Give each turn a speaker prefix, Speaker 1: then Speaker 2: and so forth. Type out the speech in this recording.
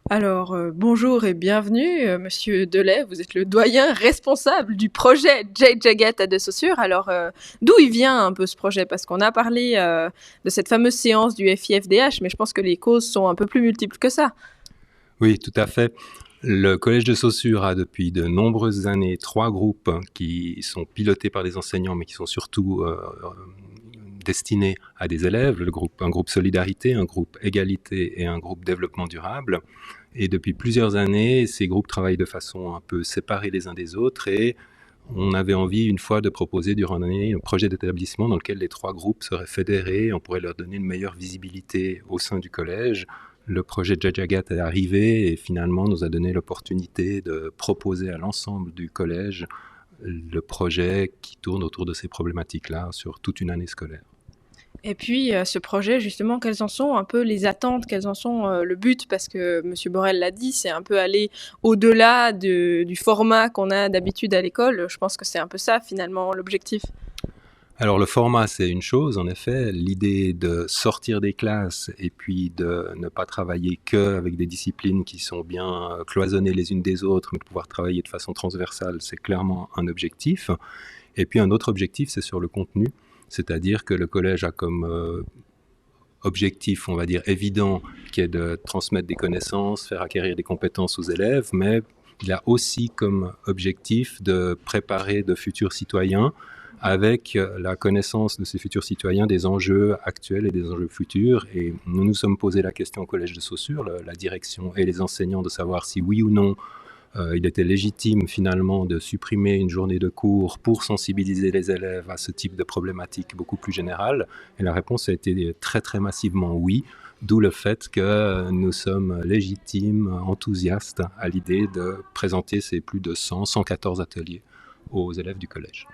Speaker 1: Bonjour et bienvenue, monsieur Delay. Vous êtes le doyen responsable du projet J. Jagat à De Saussure. D'où il vient un peu ce projet? Parce qu'on a parlé de cette fameuse séance du FIFDH, mais je pense que les causes sont un peu plus multiples que ça.
Speaker 2: Oui, tout à fait. Le Collège de Saussure a depuis de nombreuses années 3 groupes qui sont pilotés par des enseignants, mais qui sont surtout destinés à des élèves, un groupe Solidarité, un groupe Égalité et un groupe Développement durable. Et depuis plusieurs années, ces groupes travaillent de façon un peu séparée les uns des autres et on avait envie une fois de proposer durant l'année un projet d'établissement dans lequel les 3 groupes seraient fédérés, on pourrait leur donner une meilleure visibilité au sein du collège. Le projet Jajagat est arrivé et finalement nous a donné l'opportunité de proposer à l'ensemble du collège le projet qui tourne autour de ces problématiques-là sur toute une année scolaire.
Speaker 1: Et puis, ce projet, justement, quelles en sont un peu les attentes, quels en sont le but? Parce que Monsieur Borrell l'a dit, c'est un peu aller au-delà du format qu'on a d'habitude à l'école. Je pense que c'est un peu ça, finalement, l'objectif.
Speaker 2: Alors le format, c'est une chose, en effet. L'idée de sortir des classes et puis de ne pas travailler qu'avec des disciplines qui sont bien cloisonnées les unes des autres, mais de pouvoir travailler de façon transversale, c'est clairement un objectif. Et puis un autre objectif, c'est sur le contenu, c'est-à-dire que le collège a comme objectif, on va dire, évident, qui est de transmettre des connaissances, faire acquérir des compétences aux élèves, mais il a aussi comme objectif de préparer de futurs citoyens avec la connaissance de ces futurs citoyens des enjeux actuels et des enjeux futurs. Et nous nous sommes posé la question au Collège de Saussure, la direction et les enseignants, de savoir si oui ou non il était légitime finalement de supprimer une journée de cours pour sensibiliser les élèves à ce type de problématique beaucoup plus générale. Et la réponse a été très très massivement oui, d'où le fait que nous sommes légitimes, enthousiastes à l'idée de présenter ces plus de 114 ateliers aux élèves du collège.